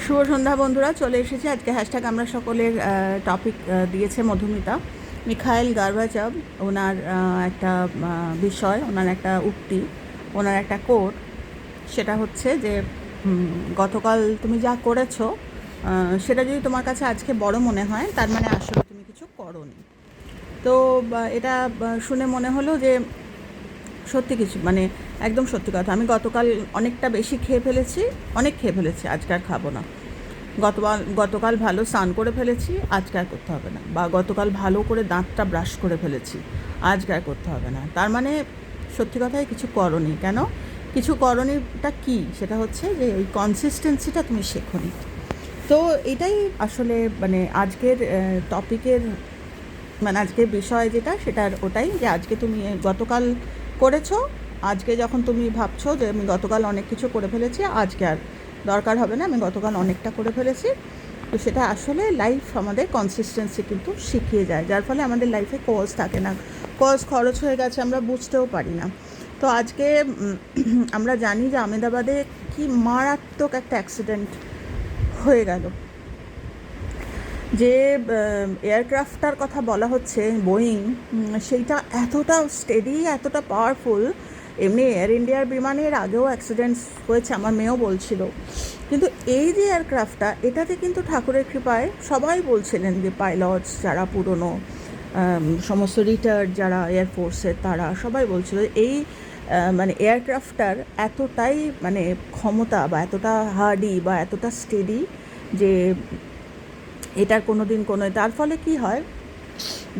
শুভ সন্ধ্যা বন্ধুরা, চলে এসেছি আজকে হ্যাশট্যাগ আমরা সকলের টপিক দিয়েছে মধুমিতা। মিখাইল গার্বাচভ, ওনার একটা বিষয়, ওনার একটা উক্তি, ওনার একটা কোট, সেটা হচ্ছে যে গতকাল তুমি যা করেছো সেটা যদি তোমার কাছে আজকে বড় মনে হয়, তার মানে আসলে তুমি কিছু করোনি। তো এটা শুনে মনে হলো যে সত্যি কিছু, মানে একদম সত্যি কথা। আমি গতকাল অনেকটা বেশি খেয়ে ফেলেছি, অনেক খেয়ে ফেলেছি, আজকে আর খাবো না। গতকাল ভালো স্নান করে ফেলেছি, আজকে আর করতে হবে না। বা গতকাল ভালো করে দাঁতটা ব্রাশ করে ফেলেছি, আজকে আর করতে হবে না। তার মানে সত্যি কথাই কিছু করনি। কেন কিছু করনিটা কী? সেটা হচ্ছে যে ওই কনসিস্টেন্সিটা তুমি শেখোনি। তো এটাই আসলে মানে আজকের টপিকের, মানে আজকের বিষয় যেটা, সেটার ওটাই যে আজকে তুমি গতকাল করেছো, আজকে যখন তুমি ভাবছো যে আমি গতকাল অনেক কিছু করে ফেলেছি, আজকে আর দরকার হবে না, আমি গতকাল অনেকটা করে ফেলেছি। তো সেটা আসলে লাইফ আমাদের কনসিস্টেন্সি কিন্তু শিখিয়ে যায়, যার ফলে আমাদের লাইফে কজ থাকে না, কজ খরচ হয়ে গেছে আমরা বুঝতেও পারি না। তো আজকে আমরা জানি যে আহমেদাবাদে কি মারাত্মক একটা অ্যাক্সিডেন্ট হয়ে গেল। যে এয়ারক্রাফটটার কথা বলা হচ্ছে, বোয়িং, সেইটা এতটা স্টেডি, এতটা পাওয়ারফুল। এমনি এয়ার ইন্ডিয়ার বিমানের আগেও অ্যাক্সিডেন্টস হয়েছে, আমার মেয়েও বলছিল। কিন্তু এই যে এয়ারক্রাফটটা, এটাতে কিন্তু ঠাকুরের কৃপায় সবাই বলছিলেন যে পাইলটস যারা পুরনো, সমস্ত রিটায়ার্ড যারা এয়ারফোর্সের, তারা সবাই বলছিল এই মানে এয়ারক্রাফটটার এতটাই মানে ক্ষমতা, বা এতটা হার্ডি, বা এতটা স্টেডি, যে এটার কোনো দিন কোনো, তার ফলে কি হয়,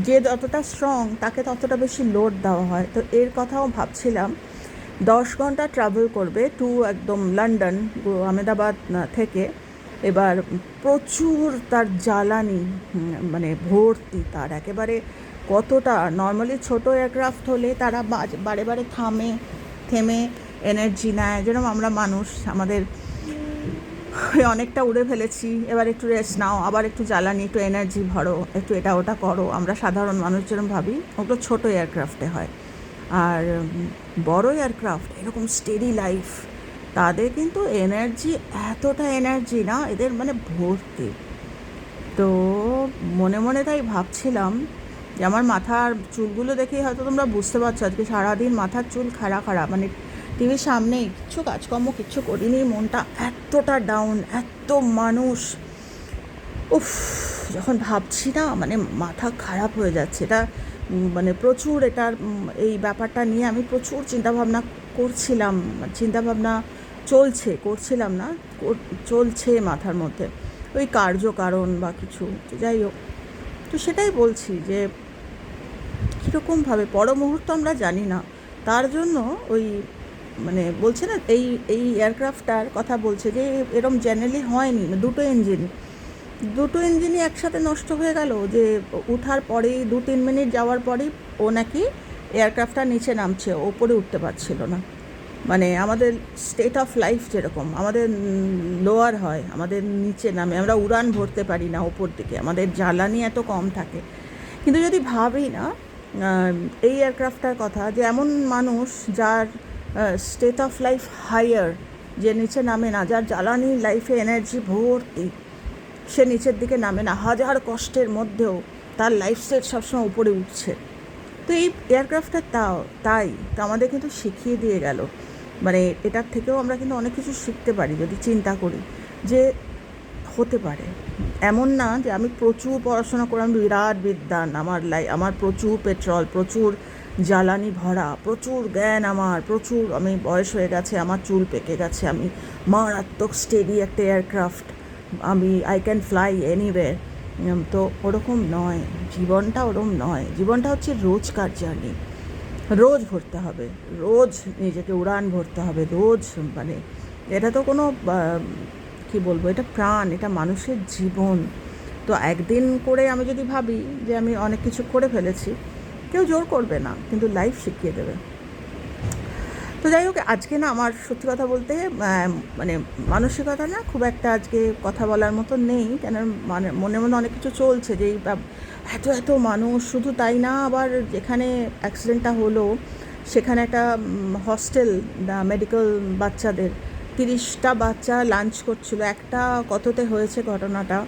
যে যতটা স্ট্রং তাকে ততটা বেশি লোড দেওয়া হয়। তো এর কথাও ভাবছিলাম, 10 ঘন্টা ট্রাভেল করবে টু একদম লন্ডন, আহমেদাবাদ থেকে। এবার প্রচুর তার জ্বালানি, মানে ভর্তি তার একেবারে। কতটা নর্মালি ছোটো এয়ারক্রাফট হলে তারা বারে বারে থেমে এনার্জি নেয়, যেরকম আমরা মানুষ, আমাদের অনেকটা উড়ে ফেলেছি, এবার একটু রেস্ট নাও, আবার একটু জ্বালানি, একটু এনার্জি ভরো, একটু এটা ওটা করো। আমরা সাধারণ মানুষ যেরকম ভাবি, ওগুলো ছোটো এয়ারক্রাফটে হয়। আর বড় এয়ারক্রাফট এরকম স্টেডি লাইফ, তাদের কিন্তু এনার্জি, এতটা এনার্জি না এদের, মানে ভর্তি। তো মনে মনে তাই ভাবছিলাম যে আমার মাথার চুলগুলো দেখেই হয়তো তোমরা বুঝতে পারছো, আজকে সারাদিন মাথার চুল খাড়া খাড়া, মানে টিভির সামনেই কিচ্ছু কাজকর্ম কিচ্ছু করিনি, মনটা এতটা ডাউন, এত মানুষ, উফ, যখন ভাবছি না মানে মাথা খারাপ হয়ে যাচ্ছে। এটা মানে প্রচুর, এটার এই ব্যাপারটা নিয়ে আমি প্রচুর চিন্তাভাবনা করছিলাম, চিন্তাভাবনা করছিলাম না, চলছে মাথার মধ্যে, ওই কার্যকারণ বা কিছু, যাই হোক। তো সেটাই বলছি যে কীরকমভাবে পর মুহূর্ত আমরা জানি না, তার জন্য ওই মানে বলছে না, এই এয়ারক্রাফটটার কথা বলছে যে এরম জেনারেলি হয়নি, দুটো ইঞ্জিনই একসাথে নষ্ট হয়ে গেল। যে উঠার পরেই 2-3 মিনিট যাওয়ার পরেই ও নাকি এয়ারক্রাফটটা নিচে নামছে, ওপরে উঠতে পারছিল না। মানে আমাদের স্টেট অফ লাইফ যেরকম আমাদের লোয়ার হয়, আমাদের নিচে নামে, আমরা উড়ান ভরতে পারি না ওপর দিকে, আমাদের জ্বালানি এত কম থাকে। কিন্তু যদি ভাবি না এই এয়ারক্রাফটটার কথা, যে এমন মানুষ যার স্টেট অফ লাইফ হায়ার, যে নিচে নামে না, যার জ্বালানি লাইফে এনার্জি ভর্তি, সে নিচের দিকে নামে না, হাজার কষ্টের মধ্যেও তার লাইফ স্টেট সবসময় উপরে উঠছে। তো এই এয়ারক্রাফটটা তাই তো আমাদের কিন্তু শিখিয়ে দিয়ে গেল। মানে এটার থেকেও আমরা কিন্তু অনেক কিছু শিখতে পারি যদি চিন্তা করি, যে হতে পারে এমন না যে আমি প্রচুর পড়াশোনা করে আমি বিরাট বিদ্বান, আমার প্রচুর পেট্রোল, প্রচুর জ্বালানি ভরা, প্রচুর জ্ঞান, আমার প্রচুর, আমি বয়স হয়ে গেছে, আমার চুল পেকে গেছে, আমি মারাত্মক স্টেডি একটা aircraft, I can fly anyway. তো ওরকম নয় জীবনটা, ওরকম নয় জীবনটা। হচ্ছে রোজকার জার্নি, রোজ ভরতে হবে, রোজ নিজেকে উড়ান ভরতে হবে, রোজ, মানে এটা তো কোনো কী বলবো, এটা প্রাণ, এটা মানুষের জীবন। তো একদিন করে আমি যদি ভাবি যে আমি অনেক কিছু করে ফেলেছি, কেউ জোর করবে না, কিন্তু লাইফ শিখিয়ে দেবে। তো যাই হোক, আজকে না আমার সত্যি কথা বলতে মানে মানসিকতা না খুব একটা আজকে কথা বলার মতো নেই, কেন মানে মনে মনে অনেক কিছু চলছে, যে এত মানুষ, শুধু তাই না, আবার যেখানে অ্যাক্সিডেন্টটা হলো সেখানে একটা হস্টেল, মেডিকেল বাচ্চাদের, 30টা বাচ্চা লাঞ্চ করছিল, একটা কততে হয়েছে ঘটনাটা,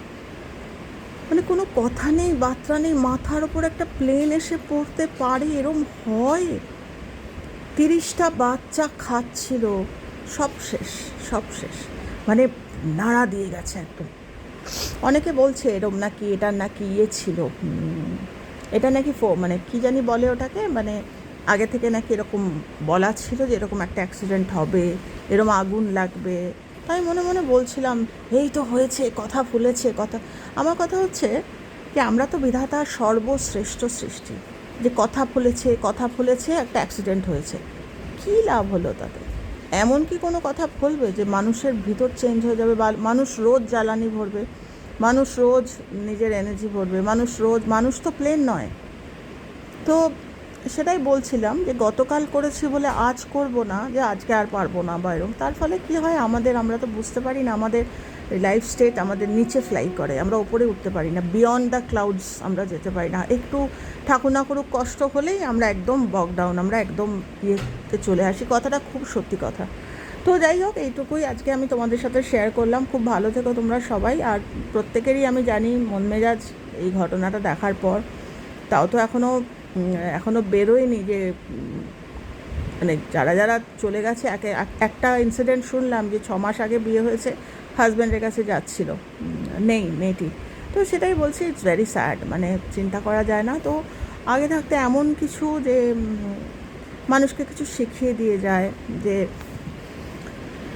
মানে কোনো কথা নেই, বার্তা নেই, মাথার ওপর একটা প্লেন এসে পড়তে পারে, এরম হয়? 30টা বাচ্চা খাচ্ছিল, সব শেষ, সব শেষ, মানে নাড়া দিয়ে গেছে একদম। অনেকে বলছে এরম নাকি, এটা নাকি ইয়ে ছিল, এটা নাকি মানে কি জানি বলে ওটাকে, মানে আগে থেকে নাকি এরকম বলা ছিল যে এরকম একটা অ্যাক্সিডেন্ট হবে, এরম আগুন লাগবে। তাই মনে মনে বলছিলাম এই তো হয়েছে, কথা ফুলেছে, কথা। আমার কথা হচ্ছে যে আমরা তো বিধাতার সর্বশ্রেষ্ঠ সৃষ্টি, যে কথা ফুলেছে, কথা ফুলেছে, একটা অ্যাক্সিডেন্ট হয়েছে, কী লাভ হলো তাতে? এমন কি কোনো কথা বলবে যে মানুষের ভিতর চেঞ্জ হয়ে যাবে, বা মানুষ রোজ জ্বালানি ভরবে, মানুষ রোজ নিজের এনার্জি ভরবে, মানুষ তো প্লেন নয়। তো সেটাই বলছিলাম যে গতকাল করেছি বলে আজ করব না, যে আজকে আর পারবো না বা এরকম। তার ফলে কী হয়, আমরা তো বুঝতে পারি না, আমাদের লাইফ স্টেট আমাদের নিচে ফ্লাই করে, আমরা ওপরে উঠতে পারি না, বিয়ন্ড দ্য ক্লাউডস আমরা যেতে পারি না। একটু ঠাকুর না করুক কষ্ট হলেই আমরা একদম বকডাউন, আমরা একদম ইয়েতে চলে আসি। কথাটা খুব সত্যি কথা। তো যাই হোক, এইটুকুই আজকে আমি তোমাদের সাথে শেয়ার করলাম। খুব ভালো থেকো তোমরা সবাই। আর প্রত্যেকেরই আমি জানি মন মেজাজ এই ঘটনাটা দেখার পর, তাও তো এখনও বেরোয়নি যে মানে যারা যারা চলে গেছে। একটা ইনসিডেন্ট শুনলাম যে 6 মাস আগে বিয়ে হয়েছে, হাজব্যান্ডের কাছে যাচ্ছিল, নেই মেয়েটি। তো সেটাই বলছি, ইটস ভেরি স্যাড, মানে চিন্তা করা যায় না। তো আগে থাকতে এমন কিছু যে মানুষকে কিছু শিখিয়ে দিয়ে যায়, যে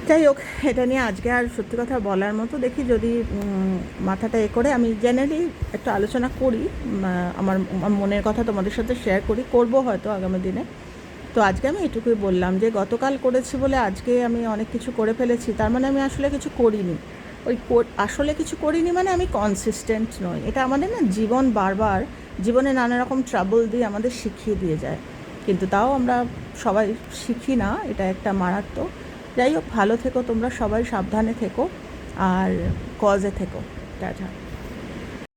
যাই হোক, এটা নিয়ে আজকে আর সত্যি কথা বলার মতো, দেখি যদি মাথাটা করে আমি জেনারেলি একটু আলোচনা করি, আমার মনের কথা তোমাদের সাথে শেয়ার করবো হয়তো আগামী দিনে। তো আজকে আমি এটুকুই বললাম যে গতকাল করেছি বলে আজকে আমি অনেক কিছু করে ফেলেছি, তার মানে আমি আসলে কিছু করিনি। আসলে কিছু করিনি মানে আমি কনসিস্টেন্ট নই। এটা আমাদের না জীবনে নানা রকম ট্রাবল দিয়ে আমাদের শিখিয়ে দিয়ে যায়, কিন্তু তাও আমরা সবাই শিখি না, এটা একটা মারাত্মক। যাই হোক, ভালো থেকো তোমরা সবাই, সাবধানে থেকো, আর কজে থেকো। টাটা।